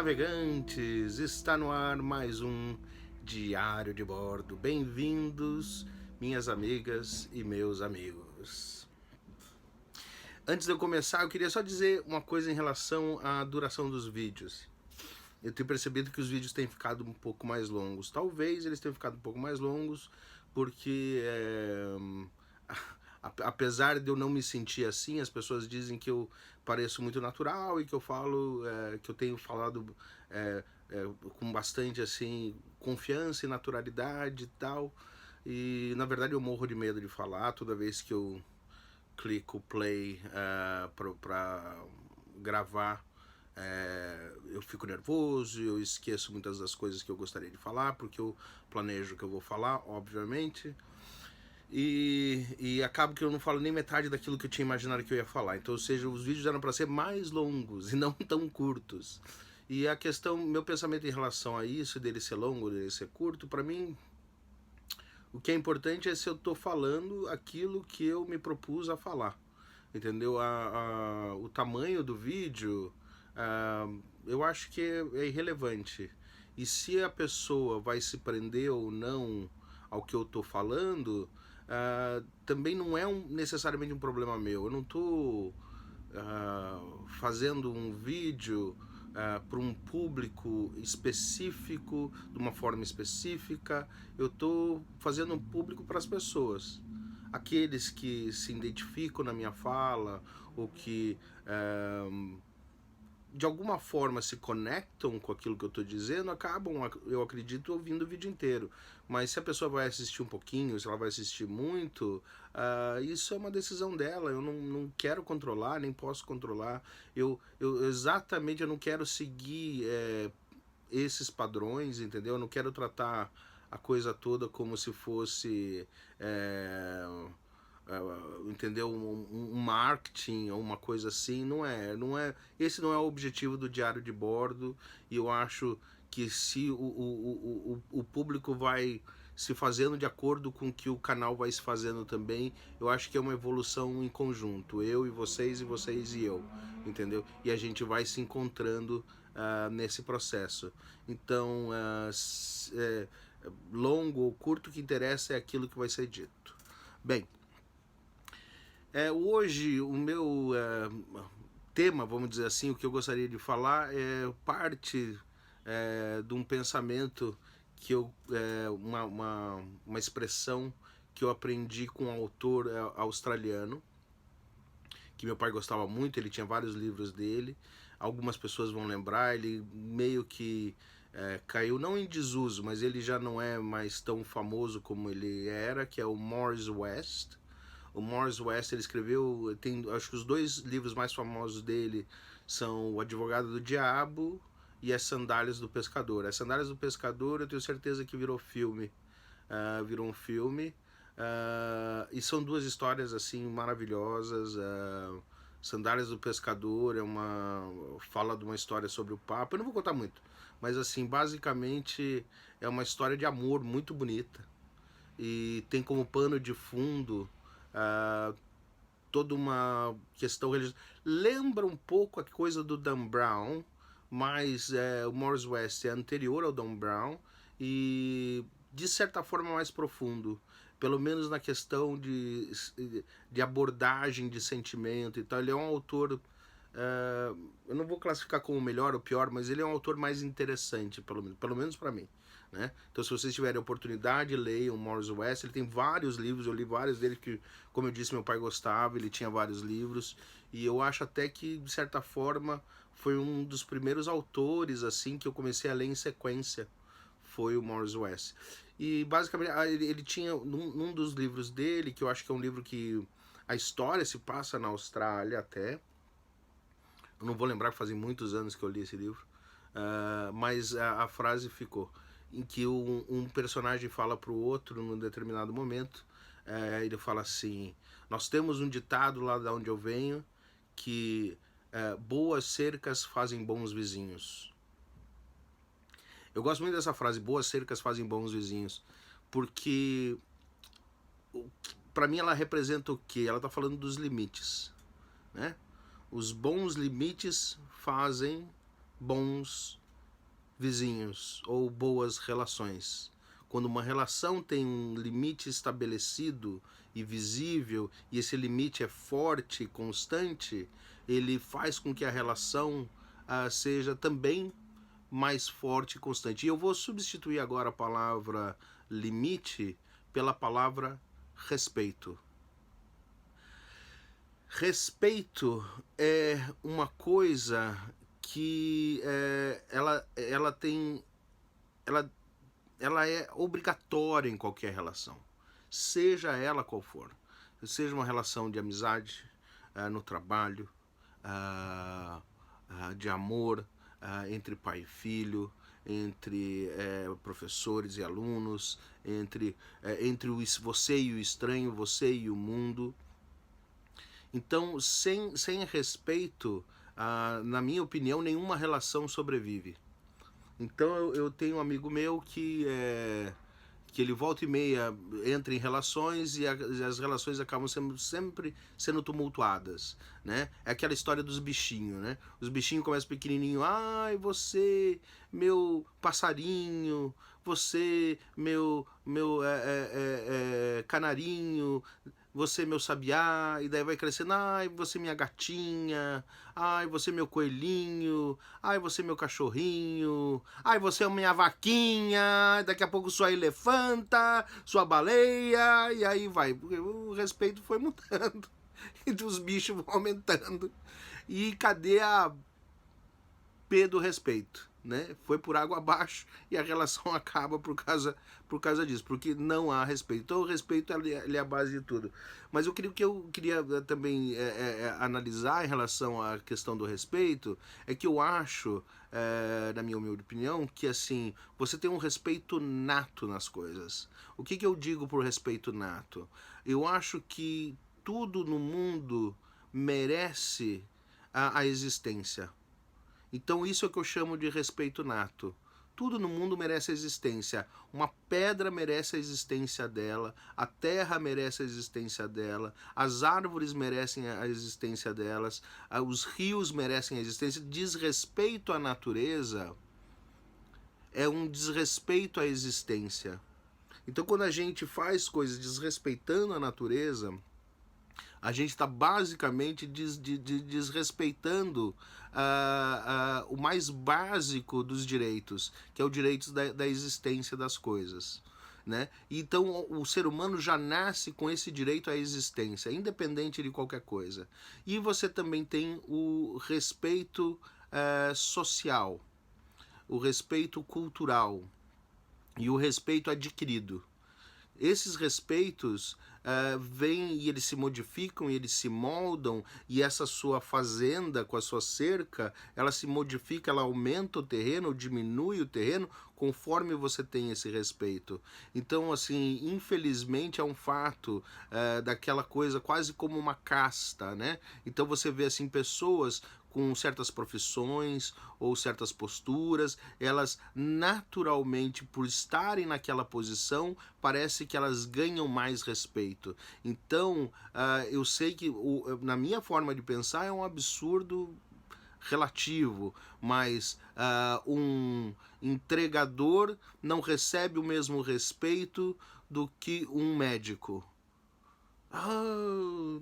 navegantes! Está no ar mais um Diário de Bordo. Bem-vindos, minhas amigas e meus amigos. Antes de eu começar, eu queria só dizer uma coisa em relação à duração dos vídeos. Eu tenho percebido que os vídeos têm ficado um pouco mais longos. Talvez eles tenham ficado um pouco mais longos porque apesar de eu não me sentir assim, as pessoas dizem que eu pareço muito natural e que eu falo, que eu tenho falado com bastante assim confiança e naturalidade e tal. E na verdade eu morro de medo de falar toda vez que eu clico play para gravar. Eu fico nervoso, eu esqueço muitas das coisas que eu gostaria de falar, porque eu planejo que eu vou falar, obviamente. E acabo que eu não falo nem metade daquilo que eu tinha imaginado que eu ia falar. Então, ou seja, os vídeos eram para ser mais longos e não tão curtos. E a questão, meu pensamento em relação a isso, dele ser longo, dele ser curto, para mim, o que é importante é se eu estou falando aquilo que eu me propus a falar. Entendeu? O tamanho do vídeo, eu acho que é irrelevante. E se a pessoa vai se prender ou não ao que eu estou falando, também não é necessariamente um problema meu. Eu não estou fazendo um vídeo para um público específico, de uma forma específica. Eu estou fazendo um público para as pessoas. Aqueles que se identificam na minha fala, ou que de alguma forma se conectam com aquilo que eu estou dizendo, acabam, eu acredito, ouvindo o vídeo inteiro. Mas se a pessoa vai assistir um pouquinho, se ela vai assistir muito, isso é uma decisão dela. Eu não quero controlar, nem posso controlar. Eu exatamente, eu não quero seguir esses padrões, entendeu? Eu não quero tratar a coisa toda como se fosse entendeu, um marketing ou uma coisa assim. Não é, esse não é o objetivo do Diário de Bordo. E eu acho que se o público vai se fazendo de acordo com o que o canal vai se fazendo também, eu acho que é uma evolução em conjunto, eu e vocês e eu, entendeu? E a gente vai se encontrando nesse processo. Então, longo ou curto, o que interessa é aquilo que vai ser dito. Bem, hoje o meu tema, vamos dizer assim, o que eu gostaria de falar é parte de um pensamento que eu, uma expressão que eu aprendi com um autor australiano, que meu pai gostava muito. Ele tinha vários livros dele. Algumas pessoas vão lembrar, ele meio que caiu não em desuso, mas ele já não é mais tão famoso como ele era, que é o Morris West. O Morris West, ele escreveu, acho que os dois livros mais famosos dele são O Advogado do Diabo e As Sandálias do Pescador. As Sandálias do Pescador, eu tenho certeza que virou um filme. E são duas histórias assim maravilhosas. Sandálias do Pescador fala de uma história sobre o Papa. Eu não vou contar muito, mas assim, basicamente é uma história de amor muito bonita e tem como pano de fundo toda uma questão religiosa. Lembra um pouco a coisa do Dan Brown, mas o Morris West é anterior ao Dan Brown e de certa forma mais profundo, pelo menos na questão de abordagem de sentimento e tal. Ele é um autor, eu não vou classificar como o melhor ou pior, mas ele é um autor mais interessante, pelo menos para mim. Né? Então, se vocês tiverem a oportunidade, leiam Morris West. Ele tem vários livros, eu li vários dele que, como eu disse, meu pai gostava. Ele tinha vários livros e eu acho até que, de certa forma, foi um dos primeiros autores assim que eu comecei a ler em sequência, foi o Morris West. E basicamente ele tinha num dos livros dele, que eu acho que é um livro que a história se passa na Austrália até. Eu não vou lembrar, que fazem muitos anos que eu li esse livro, mas a frase ficou, em que um personagem fala para o outro num determinado momento. Ele fala assim: nós temos um ditado lá de onde eu venho, que boas cercas fazem bons vizinhos. Eu gosto muito dessa frase, boas cercas fazem bons vizinhos, porque para mim ela representa o quê? Ela está falando dos limites, né? Os bons limites fazem bons vizinhos ou boas relações. Quando uma relação tem um limite estabelecido e visível, e esse limite é forte e constante, ele faz com que a relação seja também mais forte e constante. E eu vou substituir agora a palavra limite pela palavra respeito. Respeito é uma coisa que ela tem. Ela é obrigatória em qualquer relação, seja ela qual for. Seja uma relação de amizade, no trabalho, de amor, entre pai e filho, entre professores e alunos, entre você e o estranho, você e o mundo. Então, sem respeito, na minha opinião, nenhuma relação sobrevive. Então eu tenho um amigo meu que ele volta e meia entra em relações e as relações acabam sempre sendo tumultuadas, né? É aquela história dos bichinhos, né? Os bichinhos começam pequenininho, ai, você, meu passarinho, você, meu canarinho, você meu sabiá, e daí vai crescendo, ai, você minha gatinha, ai, você meu coelhinho, ai, você meu cachorrinho, ai, você é minha vaquinha, daqui a pouco sua elefanta, sua baleia, e aí vai. O respeito foi mudando, e os bichos vão aumentando. E cadê a P do respeito? Né? Foi por água abaixo e a relação acaba por causa disso, porque não há respeito. Então o respeito ele é a base de tudo. Mas o que eu queria também analisar em relação à questão do respeito é que eu acho, na minha humilde opinião, que assim, você tem um respeito nato nas coisas. O que eu digo por respeito nato? Eu acho que tudo no mundo merece a existência. Então isso é o que eu chamo de respeito nato. Tudo no mundo merece existência. Uma pedra merece a existência dela, a terra merece a existência dela, as árvores merecem a existência delas, os rios merecem a existência. Desrespeito à natureza é um desrespeito à existência. Então quando a gente faz coisas desrespeitando a natureza, a gente está basicamente desrespeitando o mais básico dos direitos, que é o direito da existência das coisas. Né? Então o ser humano já nasce com esse direito à existência, independente de qualquer coisa. E você também tem o respeito social, o respeito cultural e o respeito adquirido. Esses respeitos vêm e eles se modificam e eles se moldam, e essa sua fazenda com a sua cerca, ela se modifica, ela aumenta o terreno ou diminui o terreno conforme você tem esse respeito. Então, assim, infelizmente é um fato daquela coisa quase como uma casta, né? Então você vê assim pessoas com certas profissões ou certas posturas, elas naturalmente, por estarem naquela posição, parece que elas ganham mais respeito. Então, eu sei que, na minha forma de pensar, é um absurdo relativo, mas um entregador não recebe o mesmo respeito do que um médico.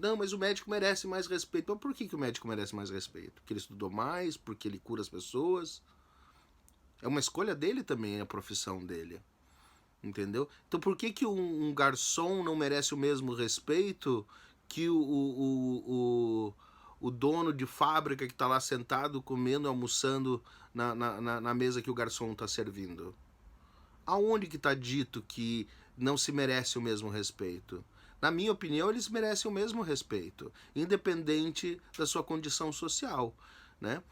Não, mas o médico merece mais respeito. Mas por que o médico merece mais respeito? Porque ele estudou mais? Porque ele cura as pessoas? É uma escolha dele também, a profissão dele. Entendeu? Então por que um garçom não merece o mesmo respeito que o dono de fábrica que está lá sentado, comendo, almoçando na mesa que o garçom está servindo? Aonde que está dito que não se merece o mesmo respeito? Na minha opinião, eles merecem o mesmo respeito, independente da sua condição social, né?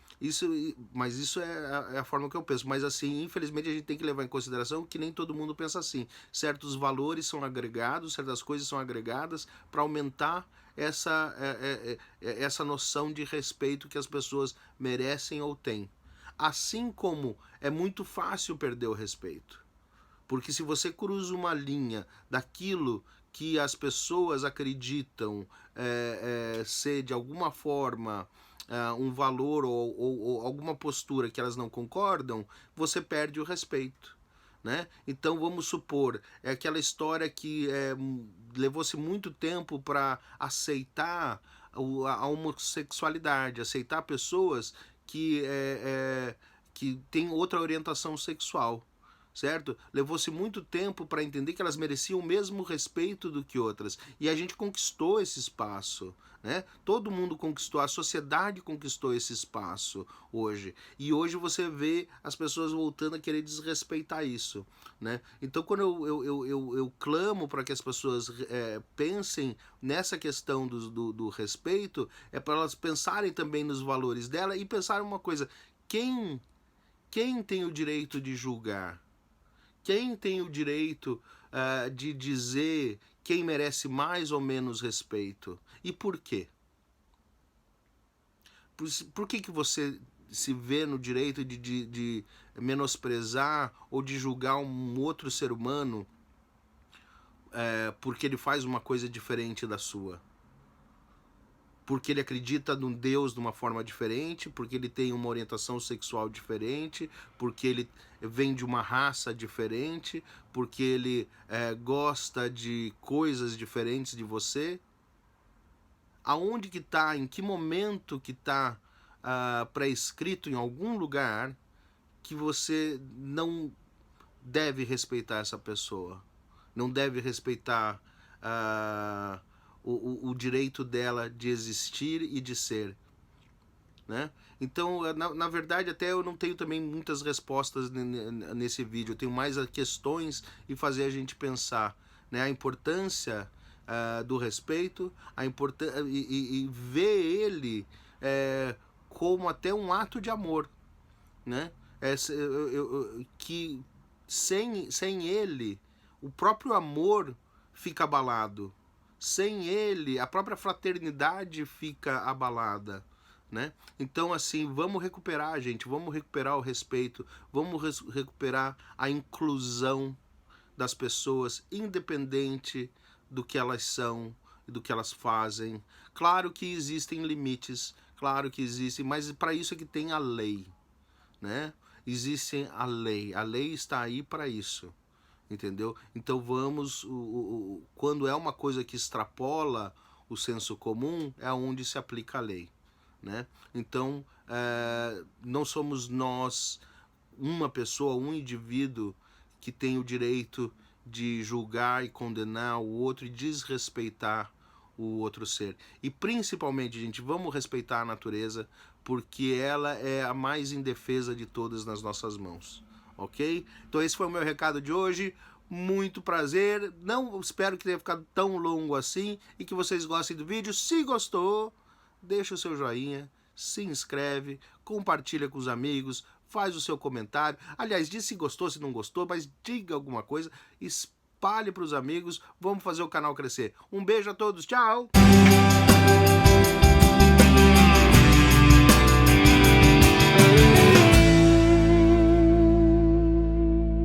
Mas isso é a forma que eu penso. Mas assim, infelizmente a gente tem que levar em consideração que nem todo mundo pensa assim. Certos valores são agregados, certas coisas são agregadas para aumentar essa noção de respeito que as pessoas merecem ou têm. Assim como é muito fácil perder o respeito. Porque se você cruza uma linha daquilo que as pessoas acreditam ser de alguma forma um valor ou alguma postura que elas não concordam, você perde o respeito. Né? Então vamos supor, é aquela história que levou-se muito tempo para aceitar a homossexualidade, aceitar pessoas que têm outra orientação sexual, certo? Levou-se muito tempo para entender que elas mereciam o mesmo respeito do que outras. E a gente conquistou esse espaço, né? Todo mundo conquistou, a sociedade conquistou esse espaço hoje. E hoje você vê as pessoas voltando a querer desrespeitar isso, né? Então quando eu clamo para que as pessoas pensem nessa questão do respeito, é para elas pensarem também nos valores dela e pensarem uma coisa, quem tem o direito de julgar? Quem tem o direito de dizer quem merece mais ou menos respeito? E por quê? Por que você se vê no direito de menosprezar ou de julgar um outro ser humano porque ele faz uma coisa diferente da sua? Porque ele acredita num Deus de uma forma diferente, porque ele tem uma orientação sexual diferente, porque ele vem de uma raça diferente, porque ele gosta de coisas diferentes de você. Aonde que está, em que momento que está pré-escrito em algum lugar que você não deve respeitar essa pessoa, não deve respeitar o direito dela de existir e de ser, né? Então, na verdade, até eu não tenho também muitas respostas nesse vídeo, eu tenho mais questões e fazer a gente pensar, né? A importância do respeito, e ver ele como até um ato de amor, né? Que sem ele, o próprio amor fica abalado. Sem ele, a própria fraternidade fica abalada, né? Então, assim, vamos recuperar, gente, vamos recuperar o respeito, vamos recuperar a inclusão das pessoas, independente do que elas são e do que elas fazem. Claro que existem limites, claro que existem, mas para isso é que tem a lei, né? Existe a lei está aí para isso, entendeu? Então vamos, quando é uma coisa que extrapola o senso comum, é onde se aplica a lei, né? Então não somos nós, uma pessoa, um indivíduo que tem o direito de julgar e condenar o outro e desrespeitar o outro ser. E principalmente, gente, vamos respeitar a natureza, porque ela é a mais indefesa de todas nas nossas mãos, ok? Então esse foi o meu recado de hoje. Muito prazer, não espero que tenha ficado tão longo assim e que vocês gostem do vídeo. Se gostou, deixa o seu joinha, se inscreve, compartilha com os amigos, faz o seu comentário. Aliás, diz se gostou, se não gostou, mas diga alguma coisa, espalhe para os amigos, vamos fazer o canal crescer. Um beijo a todos, tchau!